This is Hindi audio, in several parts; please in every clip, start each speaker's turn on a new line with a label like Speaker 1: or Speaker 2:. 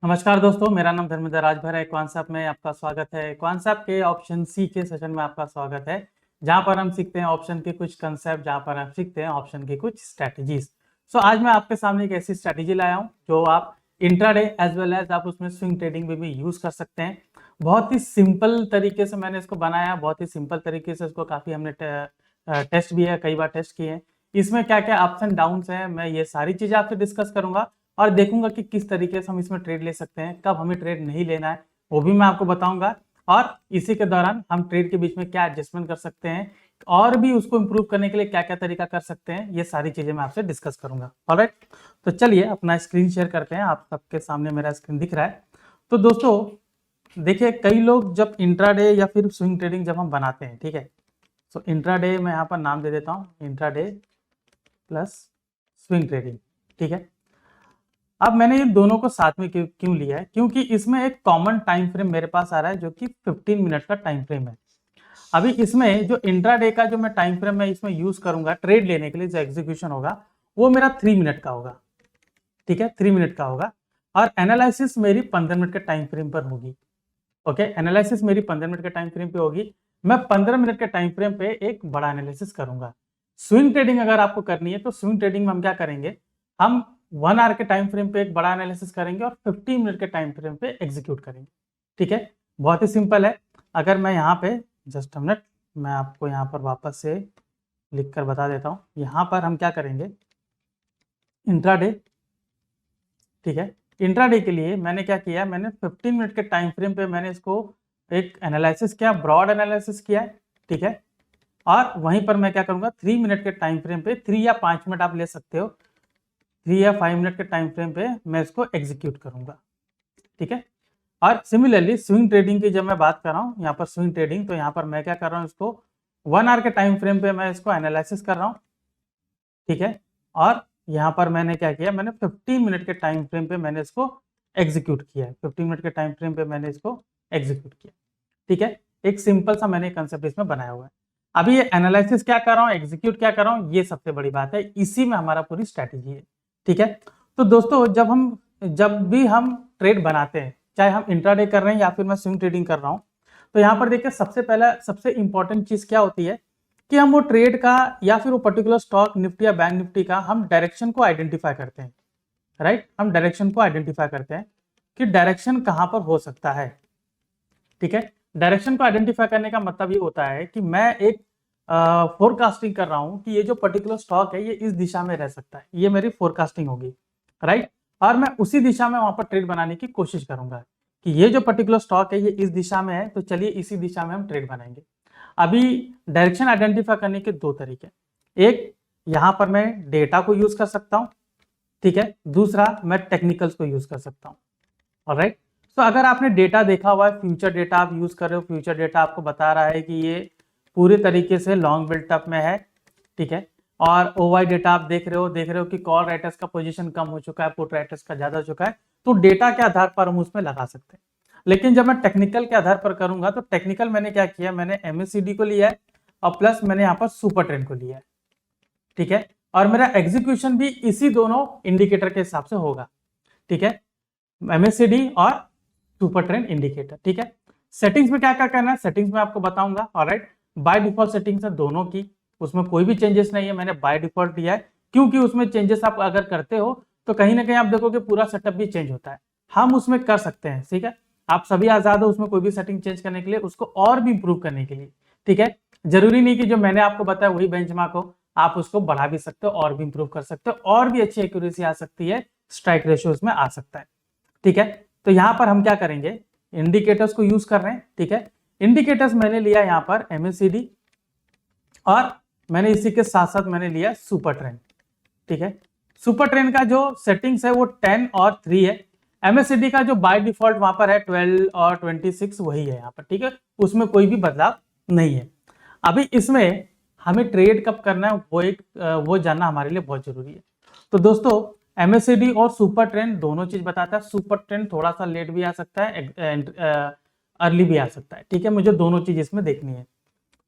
Speaker 1: नमस्कार दोस्तों, मेरा नाम धर्मेंद्र राजभर है। क्वांसएप में आपका स्वागत है। क्वांसएप के ऑप्शन सी के सेशन में आपका स्वागत है, जहां पर हम सीखते हैं ऑप्शन के कुछ कंसेप्ट, जहां पर हम सीखते हैं ऑप्शन की कुछ स्ट्रैटेजीज। आज मैं आपके सामने एक ऐसी स्ट्रैटेजी लाया हूं जो आप इंट्राडे एज वेल एज आप उसमें स्विंग ट्रेडिंग में भी यूज कर सकते हैं। बहुत ही सिंपल तरीके से मैंने इसको बनाया, बहुत ही सिंपल तरीके से इसको काफी हमने टेस्ट भी है, कई बार टेस्ट किए हैं। इसमें क्या क्या अप्स एंड डाउन्स हैं, मैं ये सारी चीजें आपसे डिस्कस करूंगा और देखूंगा कि किस तरीके से हम इसमें ट्रेड ले सकते हैं, कब हमें ट्रेड नहीं लेना है वो भी मैं आपको बताऊंगा। और इसी के दौरान हम ट्रेड के बीच में क्या एडजस्टमेंट कर सकते हैं और भी उसको इंप्रूव करने के लिए क्या क्या तरीका कर सकते हैं, ये सारी चीजें मैं आपसे डिस्कस करूंगा। ऑलराइट, तो चलिए अपना स्क्रीन शेयर करते हैं। आप सबके सामने मेरा स्क्रीन दिख रहा है। तो दोस्तों देखिए, कई लोग जब इंट्राडे या फिर स्विंग ट्रेडिंग जब हम बनाते हैं, ठीक है, तो इंट्राडे मैं यहाँ पर नाम दे देता हूँ, इंट्राडे प्लस स्विंग ट्रेडिंग, ठीक है। अब मैंने ये दोनों को साथ में क्यों लिया है, क्योंकि इसमें एक कॉमन टाइम फ्रेम मेरे पास आ रहा है जो कि 15 मिनट का टाइम फ्रेम है। अभी इसमें जो इंट्राडे का जो मैं टाइम फ्रेम मैं इसमें यूज करूंगा ट्रेड लेने के लिए, जो एग्जीक्यूशन होगा वो मेरा 3 मिनट का होगा, ठीक है, 3 मिनट का होगा। और एनालिसिस मेरी 15 मिनट के टाइम फ्रेम पर होगी। ओके, एनालिसिस मेरी 15 मिनट के टाइम फ्रेम पे होगी। मैं 15 मिनट के टाइम फ्रेम पे एक बड़ा एनालिसिस करूंगा। स्विंग ट्रेडिंग अगर आपको करनी है तो स्विंग ट्रेडिंग में हम क्या करेंगे, हम 1 आवर के टाइम फ्रेम पे एक बड़ा एनालिसिस करेंगे और 15 मिनट के टाइम फ्रेम पे एग्जीक्यूट करेंगे, ठीक है। बहुत ही सिंपल है। अगर मैं यहाँ पे जस्ट अ मिनट, मैं आपको यहाँ पर वापस से लिख कर बता देता हूँ। यहाँ पर हम क्या करेंगे, इंट्राडे, ठीक है। इंट्राडे के लिए मैंने क्या किया, मैंने 15 मिनट के टाइम फ्रेम पे मैंने इसको एक एनालिसिस किया, ब्रॉड एनालिसिस किया है, ठीक है। और वहीं पर मैं क्या करूंगा, 3 मिनट के टाइम फ्रेम पे, 3 या 5 मिनट आप ले सकते हो, 3 या 5 मिनट के टाइम फ्रेम पे मैं इसको एग्जीक्यूट करूंगा, ठीक है। और सिमिलरली स्विंग ट्रेडिंग की जब मैं बात कर रहा हूँ, यहाँ पर स्विंग ट्रेडिंग, तो यहाँ पर मैं क्या कर रहा हूँ, इसको 1 आवर के टाइम फ्रेम पे मैं इसको एनालिसिस कर रहा हूँ, ठीक है। और यहाँ पर मैंने क्या किया, मैंने 15 मिनट के टाइम फ्रेम पे मैंने इसको एग्जीक्यूट किया है, 15 मिनट के टाइम फ्रेम पे मैंने इसको एग्जीक्यूट किया, ठीक है। एक सिंपल सा मैंने कंसेप्ट इसमें बनाया हुआ है। अभी ये एनालिसिस क्या कर रहा हूँ, एग्जीक्यूट क्या कर रहा हूँ, ये सबसे बड़ी बात है, इसी में हमारा पूरी स्ट्रैटेजी है, ठीक है। तो दोस्तों जब भी हम ट्रेड बनाते हैं, चाहे हम इंट्राडे कर रहे हैं या फिर मैं स्विंग ट्रेडिंग कर रहा हूँ, तो यहाँ पर देखिए सबसे पहला सबसे इंपॉर्टेंट चीज क्या होती है कि हम वो ट्रेड का या फिर वो पर्टिकुलर स्टॉक निफ्टी या बैंक निफ्टी का हम डायरेक्शन को आइडेंटिफाई करते हैं, राइट। हम डायरेक्शन को आइडेंटिफाई करते हैं कि डायरेक्शन कहां पर हो सकता है, ठीक है। डायरेक्शन को आइडेंटिफाई करने का मतलब ये होता है कि मैं एक फोरकास्टिंग कर रहा हूं कि ये जो पर्टिकुलर स्टॉक है ये इस दिशा में रह सकता है, ये मेरी फोरकास्टिंग होगी, राइट। और मैं उसी दिशा में वहां पर ट्रेड बनाने की कोशिश करूंगा कि ये जो पर्टिकुलर स्टॉक है ये इस दिशा में है, तो चलिए इसी दिशा में हम ट्रेड बनाएंगे। अभी डायरेक्शन आइडेंटिफाई करने के दो तरीके, एक यहां पर मैं डेटा को यूज कर सकता हूं, ठीक है, दूसरा मैं टेक्निकल्स को यूज कर सकता हूं। ऑलराइट, तो अगर आपने डेटा देखा हुआ है, फ्यूचर डेटा आप यूज कर रहे हो, फ्यूचर डेटा आपको बता रहा है कि ये पूरे तरीके से लॉन्ग बिल्टअप में है, ठीक है। और ओवाई डेटा आप देख रहे हो कि कॉल राइटर्स का पोजीशन कम हो चुका है, पुट राइटर्स का ज्यादा हो चुका है, तो डेटा के आधार पर हम उसमें लगा सकते हैं। लेकिन जब मैं टेक्निकल के आधार पर करूंगा तो टेक्निकल मैंने क्या किया, मैंने एमएससीडी को लिया है और प्लस मैंने यहाँ पर सुपर ट्रेंड को लिया है, ठीक है। और मेरा एग्जीक्यूशन भी इसी दोनों इंडिकेटर के हिसाब से होगा, ठीक है, एमएससीडी और सुपर ट्रेंड इंडिकेटर, ठीक है। सेटिंग्स में क्या क्या करना है, सेटिंग्स में आपको बताऊंगा। ऑलराइट, बाय डिफॉल्ट सेटिंग्स है दोनों की, उसमें कोई भी चेंजेस नहीं है, मैंने बाय डिफॉल्ट दिया है, क्योंकि उसमें चेंजेस आप अगर करते हो तो कहीं ना कहीं आप देखोगे पूरा सेटअप भी चेंज होता है। हम उसमें कर सकते हैं, ठीक है, आप सभी आजाद हो उसमें कोई भी सेटिंग चेंज करने के लिए, उसको और भी इंप्रूव करने के लिए, ठीक है। जरूरी नहीं कि जो मैंने आपको बताया वही बेंचमार्क हो, आप उसको बढ़ा भी सकते हो और भी इंप्रूव कर सकते हो, और भी अच्छी एक्यूरेसी आ सकती है, स्ट्राइक रेशियो उसमें आ सकता है, ठीक है। तो यहां पर हम क्या करेंगे, इंडिकेटर्स को यूज कर रहे हैं, ठीक है। इंडिकेटर्स मैंने लिया यहां पर एमएससीडी और मैंने इसी के साथ साथ मैंने लिया सुपर ट्रेंड, ठीक है। सुपर ट्रेंड का जो सेटिंग्स है वो 10 और 3 है, एमएससीडी का जो बाय डिफॉल्ट वहां पर है 12 और 26 वही है यहाँ पर, ठीक है, उसमें कोई भी बदलाव नहीं है। अभी इसमें हमें ट्रेड कब करना है वो जानना हमारे लिए बहुत जरूरी है। तो दोस्तों एमएससीडी और सुपर ट्रेंड दोनों चीज बताता है, सुपर ट्रेंड थोड़ा सा लेट भी आ सकता है, अर्ली भी आ सकता है, ठीक है, मुझे दोनों चीज इसमें देखनी है।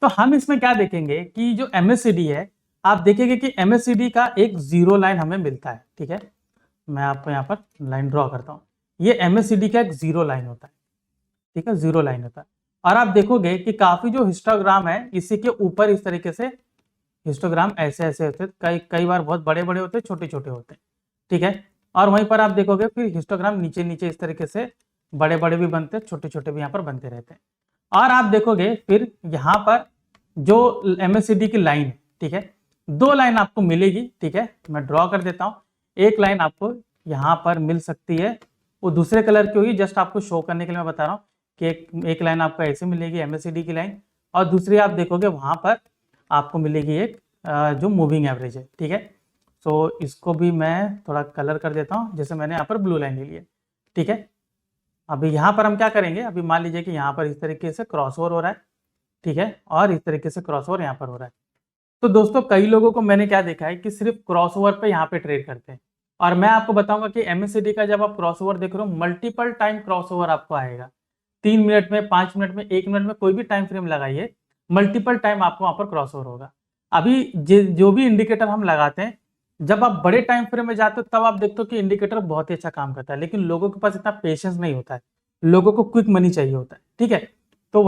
Speaker 1: तो हम इसमें क्या देखेंगे कि जो एमएससीडी है, आप देखेंगे कि एमएससीडी का एक जीरो लाइन हमें मिलता है, ठीक है। मैं आपको यहाँ पर लाइन ड्रॉ करता हूँ, ये MACD का एक जीरो लाइन होता है, ठीक है, जीरो लाइन होता है। और आप देखोगे कि काफी जो हिस्टोग्राम है इसी के ऊपर इस तरीके से हिस्टोग्राम ऐसे ऐसे होते हैं, कई कई बार बहुत बड़े बड़े होते हैं, छोटे छोटे होते हैं, ठीक है। और वहीं पर आप देखोगे फिर हिस्टोग्राम नीचे नीचे इस तरीके से बड़े बड़े भी बनते हैं, छोटे छोटे भी यहाँ पर बनते रहते हैं। और आप देखोगे फिर यहाँ पर जो MACD की लाइन, ठीक है, दो लाइन आपको मिलेगी, ठीक है, मैं ड्रॉ कर देता हूँ। एक लाइन आपको यहाँ पर मिल सकती है, वो दूसरे कलर की होगी, जस्ट आपको शो करने के लिए मैं बता रहा हूँ कि एक लाइन आपको ऐसे मिलेगी MACD की लाइन, और दूसरी आप देखोगे वहां पर आपको मिलेगी एक जो मूविंग एवरेज है, ठीक है। सो इसको भी मैं थोड़ा कलर कर देता हूँ, जैसे मैंने यहाँ पर ब्लू लाइन ले ली है, ठीक है। अभी यहाँ पर हम क्या करेंगे, अभी मान लीजिए कि यहाँ पर इस तरीके से क्रॉसओवर हो रहा है, ठीक है, और इस तरीके से क्रॉसओवर यहाँ पर हो रहा है। तो दोस्तों कई लोगों को मैंने क्या देखा है कि सिर्फ क्रॉसओवर पे यहाँ पे ट्रेड करते हैं, और मैं आपको बताऊंगा कि MACD का जब आप क्रॉसओवर देख रहे हो मल्टीपल टाइम क्रॉसओवर आपको आएगा, 3 मिनट में, 5 मिनट में, 1 मिनट में, कोई भी टाइम फ्रेम लगाइए, मल्टीपल टाइम आपको वहां पर क्रॉसओवर होगा। अभी जो भी इंडिकेटर हम लगाते हैं, जब आप बड़े टाइम फ्रेम में जाते हो तब आप देखते हो कि इंडिकेटर बहुत ही अच्छा काम करता है, लेकिन लोगों के पास इतना पेशेंस नहीं होता है, लोगों को क्विक मनी चाहिए होता है, ठीक है। तो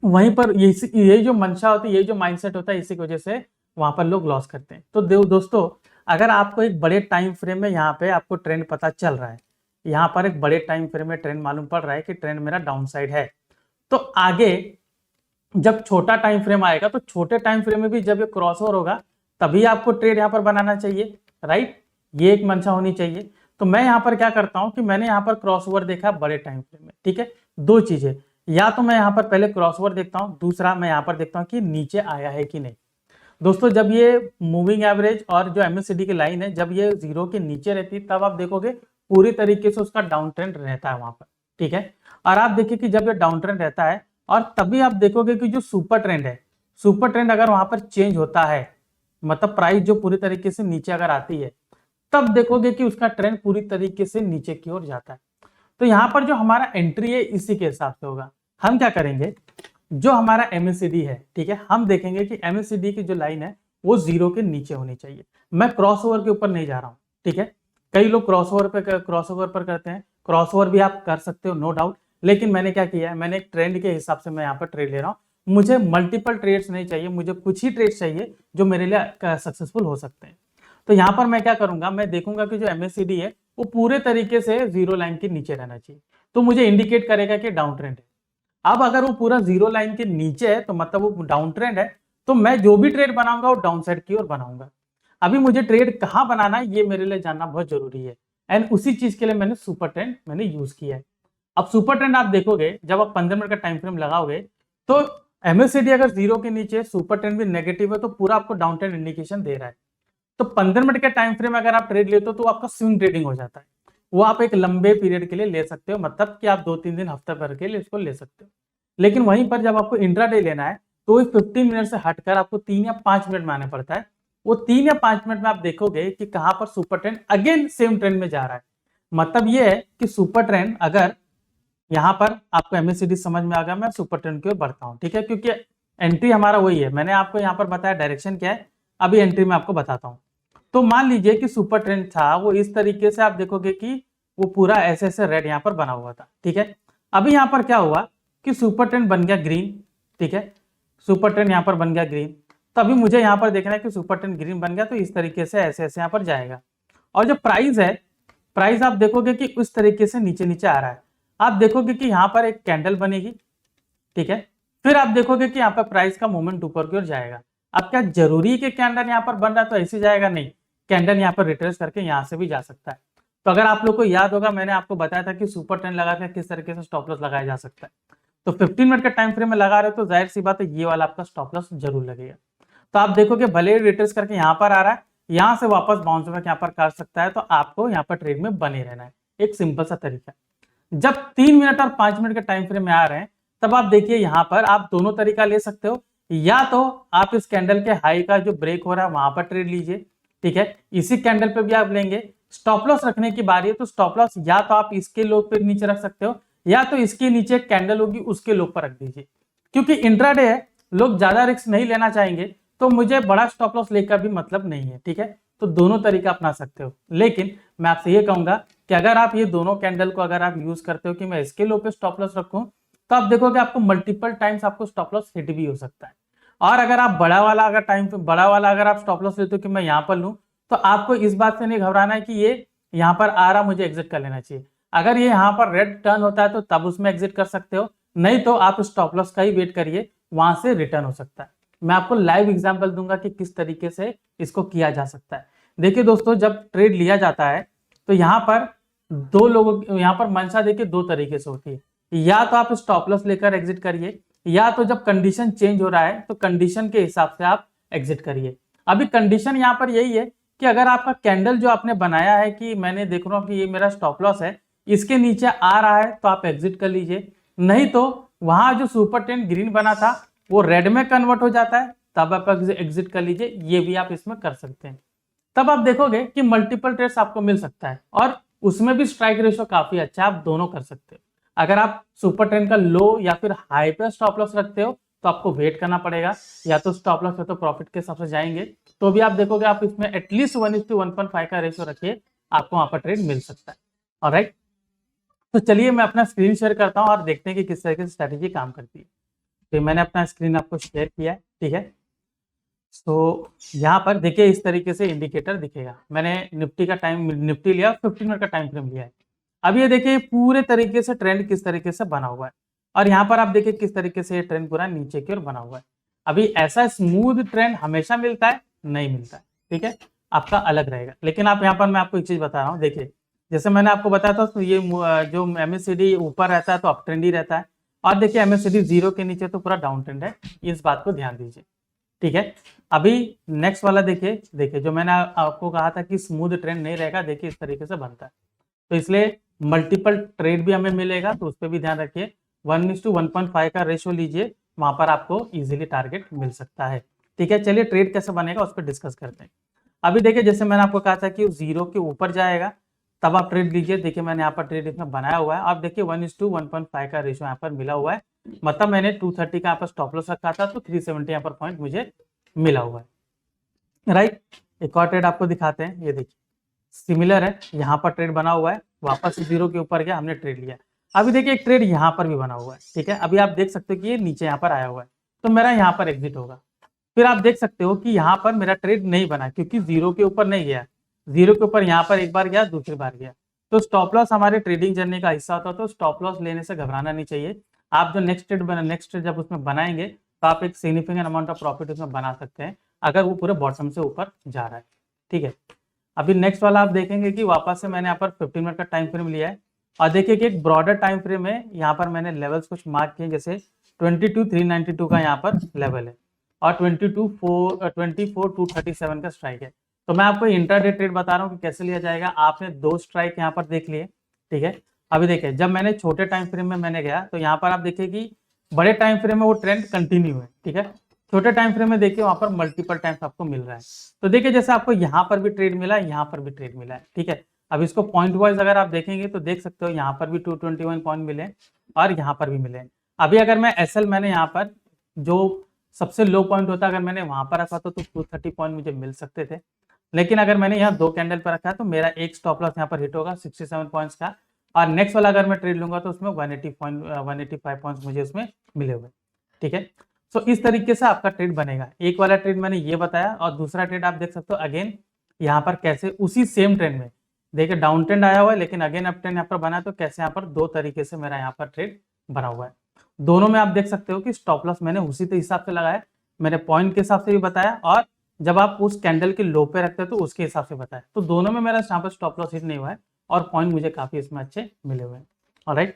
Speaker 1: वहीं पर यही जो मंशा होती है, यही जो माइंडसेट होता है, इसी की वजह से वहां पर लोग लॉस करते हैं। तो दोस्तों अगर आपको एक बड़े टाइम फ्रेम में यहाँ पे आपको ट्रेंड पता चल रहा है, यहाँ पर एक बड़े टाइम फ्रेम में ट्रेंड मालूम पड़ रहा है कि ट्रेंड मेरा डाउन साइड है, तो आगे जब छोटा टाइम फ्रेम आएगा तो छोटे टाइम फ्रेम में भी जब ये क्रॉसओवर होगा तभी आपको ट्रेड यहाँ पर बनाना चाहिए, राइट, ये एक मंशा होनी चाहिए। तो मैं यहाँ पर क्या करता हूँ कि मैंने यहाँ पर क्रॉसओवर देखा बड़े टाइम फ्रेम में, ठीक है, दो चीजें, या तो मैं यहाँ पर पहले क्रॉसओवर देखता हूँ, दूसरा मैं यहाँ पर देखता हूँ कि नीचे आया है कि नहीं। दोस्तों जब ये मूविंग एवरेज और जो MACD की लाइन है जब ये जीरो के नीचे रहती है तब आप देखोगे पूरी तरीके से उसका डाउन ट्रेंड रहता है वहां पर, ठीक है। और आप देखिए कि जब ये डाउन ट्रेंड रहता है और तभी आप देखोगे कि जो सुपर ट्रेंड है, सुपर ट्रेंड अगर वहां पर चेंज होता है, मतलब प्राइस जो पूरी तरीके से नीचे अगर आती है, तब देखोगे कि उसका ट्रेंड पूरी तरीके से नीचे की ओर जाता है। तो यहाँ पर जो हमारा एंट्री है इसी के हिसाब से होगा। हम क्या करेंगे, जो हमारा MACD है, ठीक है, हम देखेंगे कि MACD की जो लाइन है वो जीरो के नीचे होनी चाहिए। मैं क्रॉसओवर के ऊपर नहीं जा रहा हूँ, ठीक है, कई लोग क्रॉसओवर पर करते हैं, क्रॉसओवर भी आप कर सकते हो नो डाउट, लेकिन मैंने क्या किया है, मैंने एक ट्रेंड के हिसाब से मैं यहाँ पर ट्रेड ले रहा हूँ। मुझे मल्टीपल ट्रेड्स नहीं चाहिए, मुझे कुछ ही ट्रेड चाहिए जो मेरे लिए सक्सेसफुल हो सकते हैं। तो यहाँ पर मैं क्या करूंगा, मैं देखूंगा कि जो MACD है वो पूरे तरीके से जीरो लाइन के नीचे रहना चाहिए, तो मुझे इंडिकेट करेगा कि डाउन ट्रेंड है। अब अगर वो पूरा जीरो लाइन के नीचे है तो मतलब वो डाउन ट्रेंड है, तो मैं जो भी ट्रेड बनाऊंगा वो डाउन साइड की ओर बनाऊंगा। अभी मुझे ट्रेड कहाँ बनाना है ये मेरे लिए जानना बहुत जरूरी है, एंड उसी चीज के लिए मैंने सुपर ट्रेंड मैंने यूज किया है। अब सुपर ट्रेंड आप देखोगे जब आप 15 मिनट का टाइम फ्रेम लगाओगे तो MACD अगर जीरो के नीचे, सुपर ट्रेंड भी नेगेटिव है, तो पूरा आपको डाउन ट्रेंड इंडिकेशन दे रहा है। तो 15 मिनट के टाइम फ्रेम अगर आप ट्रेड लेते हो तो आपका स्विंग ट्रेडिंग हो जाता है, वो आप एक लंबे पीरियड के लिए ले सकते हो, मतलब कि आप 2-3 दिन, हफ्ते भर के लिए इसको ले सकते हो। लेकिन वहीं पर जब आपको इंट्राडे लेना है तो इस 15 मिनट से हटकर आपको 3 या 5 मिनट में आना पड़ता है। वो 3 या 5 मिनट में आप देखोगे कि कहां पर super trend again same trend में जा रहा है। मतलब ये है कि सुपर ट्रेंड अगर यहाँ पर आपको MACD समझ में आ गया, मैं सुपर ट्रेंड की ओर बढ़ता हूँ, ठीक है, क्योंकि एंट्री हमारा वही है, मैंने आपको यहाँ पर बताया डायरेक्शन क्या है, अभी एंट्री में आपको बताता हूँ। तो मान लीजिए कि सुपर ट्रेंड था वो इस तरीके से, आप देखोगे कि वो पूरा ऐसे ऐसे रेड यहाँ पर बना हुआ था, ठीक है। अभी यहाँ पर क्या हुआ कि सुपर ट्रेंड बन गया ग्रीन, ठीक है, सुपर ट्रेंड यहाँ पर बन गया ग्रीन, तो अभी मुझे यहाँ पर देखना है कि सुपर ट्रेंड ग्रीन बन गया तो इस तरीके से ऐसे ऐसे यहाँ पर जाएगा। और जो प्राइस है, प्राइस आप देखोगे कि उस तरीके से नीचे नीचे आ रहा है। आप देखोगे कि यहाँ पर एक कैंडल बनेगी, ठीक है, फिर आप देखोगे कि यहाँ पर प्राइस का मूवमेंट ऊपर की ओर जाएगा। अब क्या जरूरी कि कैंडल यहाँ पर बन रहा है तो ऐसे जाएगा, नहीं, कैंडल यहाँ पर रिट्रेस करके यहाँ से भी जा सकता है। तो अगर आप लोग को याद होगा मैंने आपको बताया था कि सुपर ट्रेंड लगाकर किस तरीके से स्टॉप लॉस लगाया जा सकता है। तो 15 मिनट का टाइम फ्रेम में लगा रहे हो तो जाहिर सी बात है ये वाला आपका स्टॉप लॉस जरूर लगेगा। तो आप देखोगे भले रिट्रेस करके यहाँ पर आ रहा है, यहाँ से वापस बाउंस बैक यहाँ पर कर सकता है, तो आपको यहाँ पर ट्रेड में बने रहना है। एक सिंपल सा तरीका। जब 3 मिनट और 5 मिनट के टाइम फ्रेम में आ रहे हैं तब आप देखिए यहाँ पर आप दोनों तरीका ले सकते हो, या तो आप इस कैंडल के हाई का जो ब्रेक हो रहा है वहां पर ट्रेड लीजिए, ठीक है, इसी कैंडल पे भी आप लेंगे। स्टॉप लॉस रखने की बारी है तो स्टॉप लॉस या तो आप इसके लो पे नीचे रख सकते हो, या तो इसके नीचे कैंडल होगी उसके लो पर रख दीजिए। क्योंकि इंट्राडे है, लोग ज्यादा रिस्क नहीं लेना चाहेंगे, तो मुझे बड़ा स्टॉप लॉस लेकर भी मतलब नहीं है, ठीक है। तो दोनों तरीका अपना सकते हो, लेकिन मैं आपसे ये कहूंगा कि अगर आप ये दोनों कैंडल को अगर आप यूज करते हो कि मैं इसके लो पे स्टॉप लॉस रखूं, तो आप देखोगे आपको मल्टीपल टाइम्स आपको स्टॉप लॉस हिट भी हो सकता है। और अगर आप बड़ा वाला अगर आप स्टॉप लॉस लेते हो कि मैं यहाँ पर लूं, तो आपको इस बात से नहीं घबराना है कि ये यहाँ पर आ रहा, मुझे एग्जिट कर लेना चाहिए। अगर ये यहाँ पर रेड टर्न होता है तो तब उसमें एग्जिट कर सकते हो, नहीं तो आप स्टॉप लॉस का ही वेट करिए, वहां से रिटर्न हो सकता है। मैं आपको लाइव एग्जांपल दूंगा कि किस तरीके से इसको किया जा सकता है। देखिए दोस्तों, जब ट्रेड लिया जाता है तो यहाँ पर दो लोगों, यहाँ पर मंशा देखिए दो तरीके से होती है, या तो आप स्टॉप लॉस लेकर एग्जिट करिए, या तो जब कंडीशन चेंज हो रहा है तो कंडीशन के हिसाब से आप एग्जिट करिए। अभी कंडीशन यहाँ पर यही है कि अगर आपका कैंडल जो आपने बनाया है कि मैंने देख रहा हूं कि ये मेरा स्टॉप लॉस है, इसके नीचे आ रहा है तो आप एग्जिट कर लीजिए, नहीं तो वहां जो सुपर ट्रेंड ग्रीन बना था वो रेड में कन्वर्ट हो जाता है, तब आप एग्जिट कर लीजिए। ये भी आप इसमें कर सकते हैं। तब आप देखोगे कि मल्टीपल ट्रेड्स आपको मिल सकता है और उसमें भी स्ट्राइक रेशियो काफी अच्छा है, आप दोनों कर सकते हो। अगर आप सुपर ट्रेंड का लो या फिर हाई पे स्टॉप लॉस रखते हो तो आपको वेट करना पड़ेगा, या तो स्टॉप लॉस है तो प्रॉफिट के हिसाब से जाएंगे, तो भी आप देखोगे आप इसमें एटलीस्ट 1:1.5 का रेशियो रखिए, आपको वहां पर ट्रेड मिल सकता है। ऑलराइट, तो चलिए मैं अपना स्क्रीन शेयर करता हूं और देखते हैं कि किस तरीके से स्ट्रेटेजी काम करती है। तो मैंने अपना स्क्रीन आपको शेयर किया है, ठीक है। तो यहाँ पर देखिए इस तरीके से इंडिकेटर दिखेगा। मैंने निफ्टी लिया, 15 मिनट का टाइम फ्रेम लिया है। अब ये देखिए पूरे तरीके से ट्रेंड किस तरीके से बना हुआ है, और यहाँ पर आप देखिए किस तरीके से ये ट्रेंड पूरा नीचे की ओर बना हुआ है। अभी ऐसा स्मूथ ट्रेंड हमेशा मिलता है? नहीं मिलता है, ठीक है, आपका अलग रहेगा। लेकिन आप यहाँ पर मैं आपको एक चीज बता रहा हूँ, देखिए जैसे मैंने आपको बताया था, तो ये जो MACD ऊपर रहता है तो अप ट्रेंड ही रहता है, और देखिए MACD 0 के नीचे तो पूरा डाउन ट्रेंड है, इस बात को ध्यान दीजिए, ठीक है। अभी नेक्स्ट वाला देखिए, देखिए जो मैंने आपको कहा था कि स्मूथ ट्रेंड नहीं रहेगा, देखिए इस तरीके से बनता है, तो इसलिए मल्टीपल ट्रेड भी हमें मिलेगा, तो उस पर भी ध्यान रखिए। 1:1.5 का रेशियो लीजिए, वहां पर आपको इजीली टारगेट मिल सकता है, ठीक है। चलिए ट्रेड कैसे बनेगा उस पर डिस्कस करते हैं। अभी देखिए जैसे मैंने आपको कहा था कि 0 के ऊपर जाएगा तब आप ट्रेड लीजिए, देखिए मैंने यहाँ पर ट्रेड इसमें बनाया हुआ है, आप देखिए 1:1.5 का रेशियो यहाँ पर मिला हुआ है, मतलब मैंने 230 का यहाँ पर स्टॉप लॉस रखा था, तो 370 यहाँ पर पॉइंट मुझे मिला हुआ है, राइट। एक और ट्रेड आपको दिखाते हैं, ये देखिए सिमिलर है, यहाँ पर ट्रेड बना हुआ है, वापस 0 के ऊपर गया, हमने ट्रेड लिया। अभी देखिए एक ट्रेड यहाँ पर भी बना हुआ है, ठीक है। अभी आप देख सकते हो कि ये नीचे यहाँ पर आया हुआ है, तो मेरा यहाँ पर एग्जिट होगा। फिर आप देख सकते हो कि यहाँ पर मेरा ट्रेड नहीं बना, क्योंकि 0 के ऊपर नहीं गया, 0 के ऊपर यहाँ पर एक बार गया, दूसरी बार गया। तो स्टॉप लॉस हमारे ट्रेडिंग जर्नी का हिस्सा होता है, तो स्टॉप लॉस लेने से घबराना नहीं चाहिए। आप जो नेक्स्ट ट्रेड जब उसमें बनाएंगे तो आप एक सिग्निफिकेंट अमाउंट ऑफ प्रॉफिट उसमें बना सकते हैं, अगर वो पूरे बॉटम से ऊपर जा रहा है, ठीक है। अभी नेक्स्ट वाला आप देखेंगे कि वापस से मैंने यहाँ पर 15 मिनट का टाइम फ्रेम लिया है, और देखिए कि एक ब्रॉडर टाइम फ्रेम है, यहाँ पर मैंने लेवल्स कुछ मार्क किए, जैसे 22,392 का यहाँ पर लेवल है, और 24,237 का स्ट्राइक है। तो मैं आपको इंट्राडे ट्रेड बता रहा हूँ कि कैसे लिया जाएगा। आपने 2 स्ट्राइक यहाँ पर देख लिए, ठीक है। अभी देखिए जब मैंने छोटे टाइम फ्रेम में मैंने गया, तो यहाँ पर आप देखिए कि बड़े टाइम फ्रेम में वो ट्रेंड कंटिन्यू है, ठीक है। छोटे टाइम फ्रेम में देखिए वहां पर मल्टीपल टाइम्स आपको मिल रहा है, तो देखिए जैसे आपको यहाँ पर भी ट्रेड मिला है, यहाँ पर भी ट्रेड मिला है, ठीक है। अब इसको पॉइंट वाइज अगर आप देखेंगे तो देख सकते हो यहाँ पर भी 221 पॉइंट मिले और यहाँ पर भी मिले। अभी अगर मैं SL मैंने यहाँ पर जो सबसे लो पॉइंट होता अगर मैंने वहां पर रखा तो 230 पॉइंट मुझे मिल सकते थे, लेकिन अगर मैंने यहाँ 2 कैंडल पर रखा है तो मेरा एक स्टॉप लॉस यहाँ पर हिट होगा 67 पॉइंट्स का, और नेक्स्ट वाला अगर मैं ट्रेड लूंगा तो उसमें 185 पॉइंट्स मुझे उसमें मिले हुए, ठीक है। तो इस तरीके से आपका ट्रेड बनेगा। एक वाला ट्रेड मैंने ये बताया, और दूसरा ट्रेड आप देख सकते हो अगेन यहाँ पर कैसे उसी सेम ट्रेंड में देखिए डाउन ट्रेंड आया हुआ है, लेकिन अगेन अप ट्रेंड यहाँ पर बना, तो कैसे यहाँ पर 2 तरीके से मेरा यहाँ पर ट्रेड बना हुआ है। दोनों में आप देख सकते हो कि स्टॉप लॉस मैंने उसी हिसाब से लगाया, मैंने पॉइंट के हिसाब से भी बताया, और जब आप उस कैंडल के लो पे रखते हो तो उसके हिसाब से बताया, तो दोनों में मेरा यहाँ पर स्टॉप लॉस हिट नहीं हुआ है, और पॉइंट मुझे काफी इसमें अच्छे मिले हुए हैं। ऑलराइट,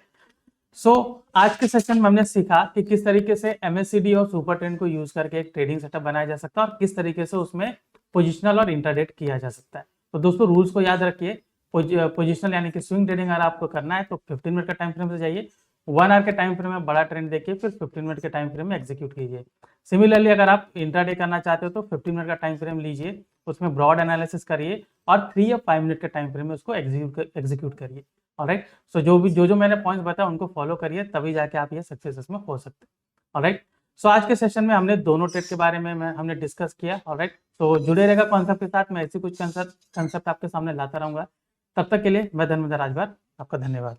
Speaker 1: सो आज के सेशन में हमने सीखा कि किस तरीके से MACD और सुपर ट्रेंड को यूज करके एक ट्रेडिंग सेटअप बनाया जा सकता है, और किस तरीके से उसमें पोजिशनल और इंटरडेट किया जा सकता है। तो दोस्तों रूल्स को याद रखिए, पोजिशनल यानी कि स्विंग ट्रेडिंग अगर आपको करना है तो 15 मिनट का टाइम फ्रेम से जाइए, 1 आवर के टाइम फ्रेम में बड़ा ट्रेंड देखिए, फिर 15 मिनट के टाइम फ्रेम में एग्जीक्यूट कीजिए। सिमिलरली अगर आप इंट्राडे करना चाहते हो तो 15 मिनट का टाइम फ्रेम लीजिए, उसमें ब्रॉड एनालिसिस करिए, और 3 या 5 मिनट के टाइम फ्रेम में उसको एग्जीक्यूट करिए। ऑलराइट, सो जो मैंने पॉइंट्स बताया उनको फॉलो करिए, तभी जाके आप ये सक्सेस में हो सकते हैं। ऑलराइट, सो आज के सेशन में हमने दोनों ट्रेड के बारे में हमने डिस्कस किया। ऑलराइट, तो जुड़े रहेगा कॉन्सेप्ट के साथ, मैं ऐसी कुछ कंसेप्ट आपके सामने लाता रहूंगा। तब तक के लिए मैं धर्मेंद्र राजभर, आपका धन्यवाद।